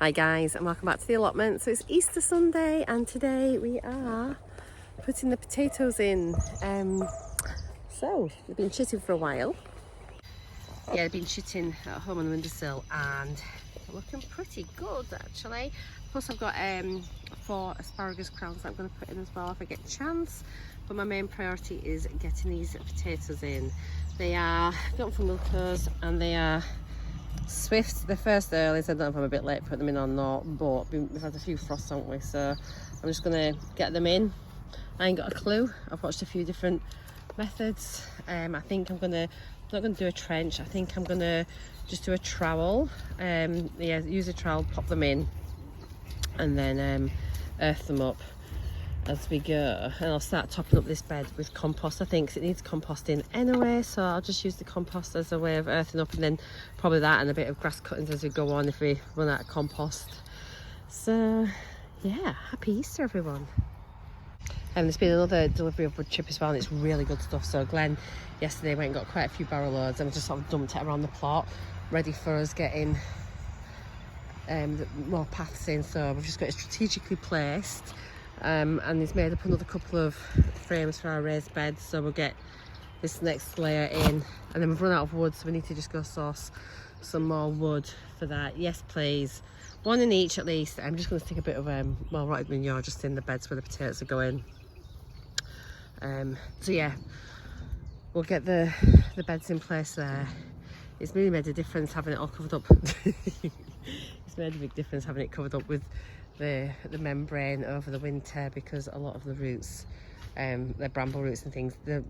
Hi guys, and welcome back to the allotment. So it's Easter Sunday and today we are putting the potatoes in. So they've been chitting for a while. Yeah, they've been chitting at home on the windowsill and they're looking pretty good actually. Plus I've got 4 asparagus crowns that I'm going to put in as well if I get a chance. But my main priority is getting these potatoes in. They are got from milkers and they are swift. The first earlies. I don't know if I'm a bit late putting them in or not, but we've had a few frosts, haven't we? So I'm just gonna get them in. I ain't got a clue. I've watched a few different methods. I think I'm not gonna do a trench. I think I'm gonna just do a trowel. Yeah, use a trowel, pop them in, and then earth them up as we go. And I'll start topping up this bed with compost. I think 'cause it needs composting anyway, so I'll just use the compost as a way of earthing up, and then probably that and a bit of grass cuttings as we go on if we run out of compost. So yeah, happy Easter everyone. And there's been another delivery of wood chip as well, and it's really good stuff. So Glenn yesterday went and got quite a few barrel loads and just sort of dumped it around the plot, ready for us getting more paths in. So we've just got it strategically placed. And he's made up another couple of frames for our raised beds, so we'll get this next layer in, and then we've run out of wood, so we need to just go source some more wood for that. Yes please, 1 in each at least. I'm just going to stick a bit of rotted manure just in the beds where the potatoes are going. So yeah, we'll get the beds in place there. It's really made a difference having it all covered up. It's made a big difference having it covered up with the membrane over the winter, because a lot of the roots, they're bramble roots and things, they're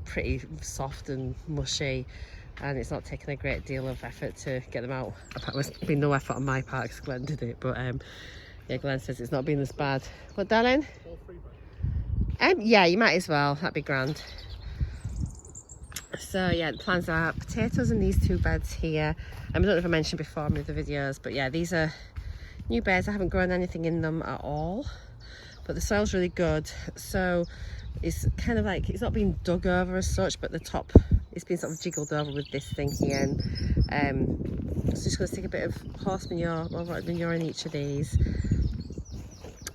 pretty soft and mushy, and it's not taking a great deal of effort to get them out. There's been no effort on my part because Glenn did it, but yeah, Glenn says it's not been as bad. What, darling? Yeah, you might as well, that'd be grand. So yeah, the plans are potatoes in these 2 beds here. I don't know if I mentioned before in the videos, but yeah, these are new beds. I haven't grown anything in them at all, but the soil's really good. So it's kind of like, it's not been dug over as such, but the top, it's been sort of jiggled over with this thing here. And so just going to stick a bit of horse manure, manure in each of these.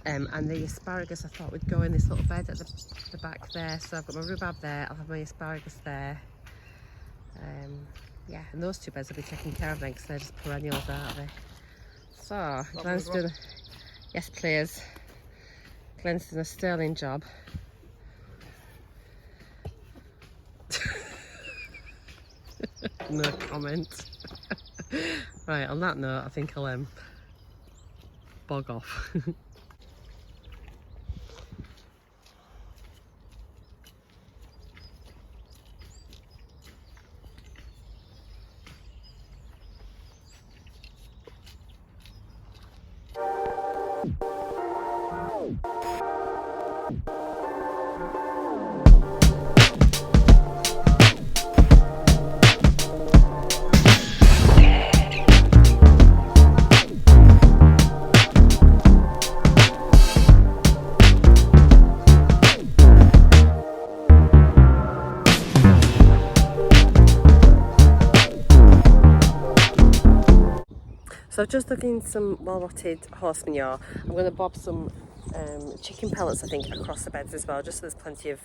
And the asparagus I thought would go in this little bed at the back there. So I've got my rhubarb there, I'll have my asparagus there. Yeah, and those 2 beds will be taken care of then, because they're just perennials, aren't they? So Glenn's doing yes please. Glenn's doing a sterling job. No comment. Right, on that note, I think I'll bog off. So I've just dug in some well-rotted horse manure. I'm going to bob some chicken pellets, I think, across the beds as well, just so there's plenty of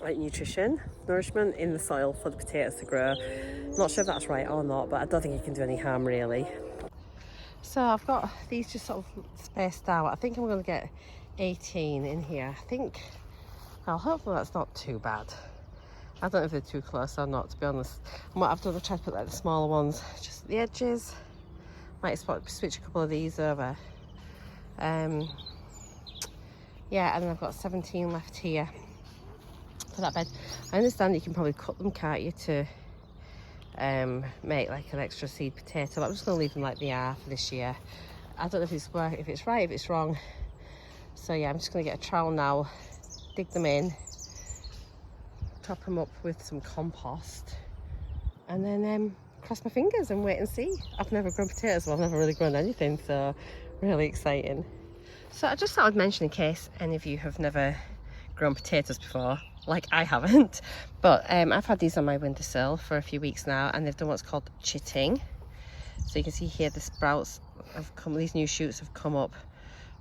like nourishment in the soil for the potatoes to grow. Not sure if that's right or not, but I don't think it can do any harm really. So I've got these just sort of spaced out. I think I'm going to get 18 in here. I think, well, hopefully that's not too bad. I don't know if they're too close or not, to be honest. And what I've done, I've tried to put like the smaller ones just at the edges. Might switch a couple of these over. Yeah, and then I've got 17 left here for that bed. I understand you can probably cut them, can't you, to make like an extra seed potato. But I'm just going to leave them like they are for this year. I don't know if it's right, if it's wrong. So yeah, I'm just going to get a trowel now, dig them in, top them up with some compost, and then cross my fingers and wait and see. I've never grown potatoes, well, I've never really grown anything, so really exciting. So I just thought I'd mention, in case any of you have never grown potatoes before, like I haven't, but I've had these on my windowsill for a few weeks now, and they've done what's called chitting. So you can see here the sprouts have come, these new shoots have come up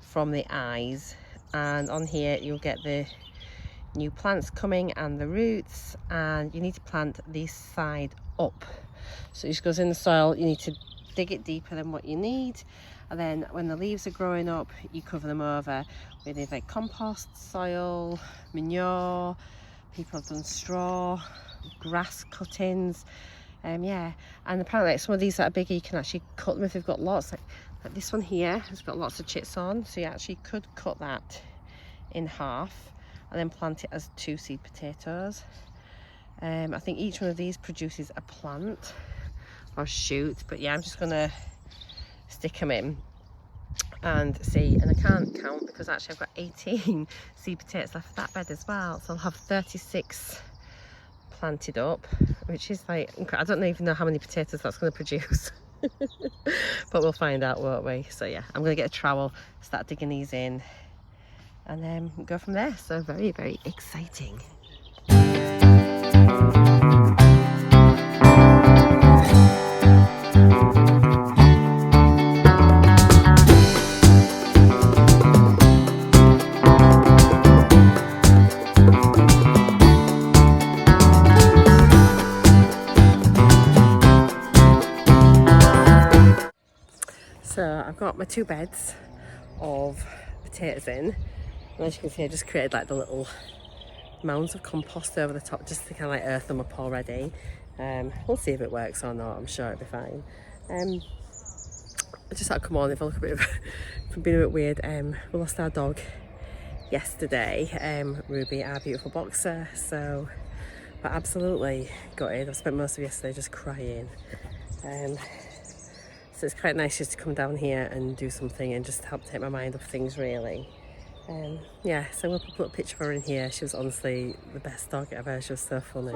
from the eyes, and on here you'll get the new plants coming and the roots, and you need to plant this side up. So it just goes in the soil, you need to dig it deeper than what you need, and then when the leaves are growing up you cover them over with either like compost, soil, manure. People have done straw, grass cuttings, yeah. And apparently like, some of these that are bigger you can actually cut them if they've got lots, like this one here has got lots of chits on, so you actually could cut that in half and then plant it as 2 seed potatoes. I think each one of these produces a plant or shoot, but yeah, I'm just gonna stick them in and see. And I can't count because actually I've got 18 seed potatoes left for that bed as well, so I'll have 36 planted up, which is like, I don't even know how many potatoes that's going to produce. But we'll find out, won't we? So yeah, I'm going to get a trowel, start digging these in, and then go from there. So very, very exciting. So I've got my 2 beds of potatoes in, and as you can see I just created like the little mounds of compost over the top just to kind of like earth them up already. We'll see if it works or not, I'm sure it'll be fine. I just thought I'd come on if I look a bit of from being a bit weird. We lost our dog yesterday, Ruby, our beautiful boxer, so we're absolutely gutted. I've spent most of yesterday just crying. So it's quite nice just to come down here and do something and just help take my mind off things, really. Yeah, so we'll put a little picture of her in here. She was honestly the best dog ever. She was so funny.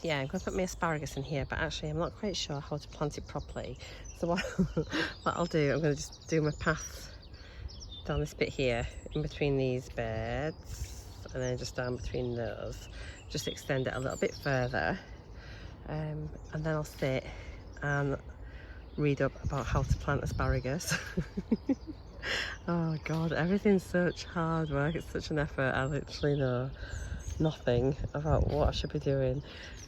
Yeah, I'm going to put my asparagus in here, but actually I'm not quite sure how to plant it properly. So what I'll do, I'm going to just do my path down this bit here in between these beds, and then just down between those, just extend it a little bit further, and then I'll sit and read up about how to plant asparagus. Oh god, everything's such hard work, it's such an effort. I literally know nothing about what I should be doing,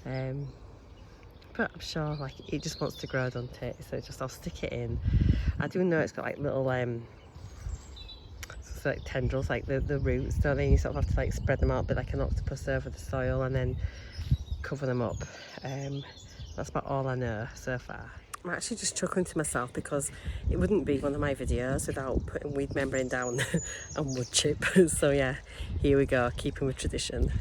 but I'm sure like it just wants to grow, doesn't it? So just I'll stick it in. I do know it's got like little so like tendrils, like the roots, don't they? You sort of have to like spread them out a bit like an octopus over the soil and then cover them up. That's about all I know so far. I'm actually just chuckling to myself because it wouldn't be one of my videos without putting weed membrane down and wood chip. So yeah, here we go, keeping with tradition.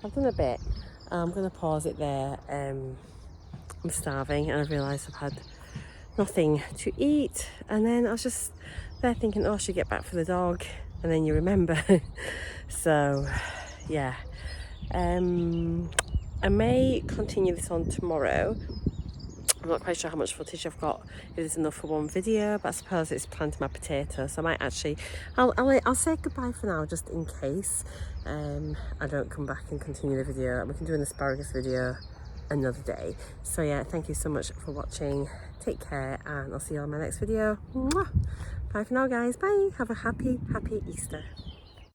I've done a bit. I'm going to pause it there. I'm starving and I've realised I've had nothing to eat, and then I was just there thinking, oh, I should get back for the dog, and then you remember. So yeah, I may continue this on tomorrow. I'm not quite sure how much footage I've got, if there's enough for one video, but I suppose it's planting my potatoes, so I might actually, I'll say goodbye for now just in case I don't come back and continue the video. We can do an asparagus video another day. So yeah, thank you so much for watching. Take care, and I'll see you on my next video. Mwah! Bye for now, guys. Bye. Have a happy Easter.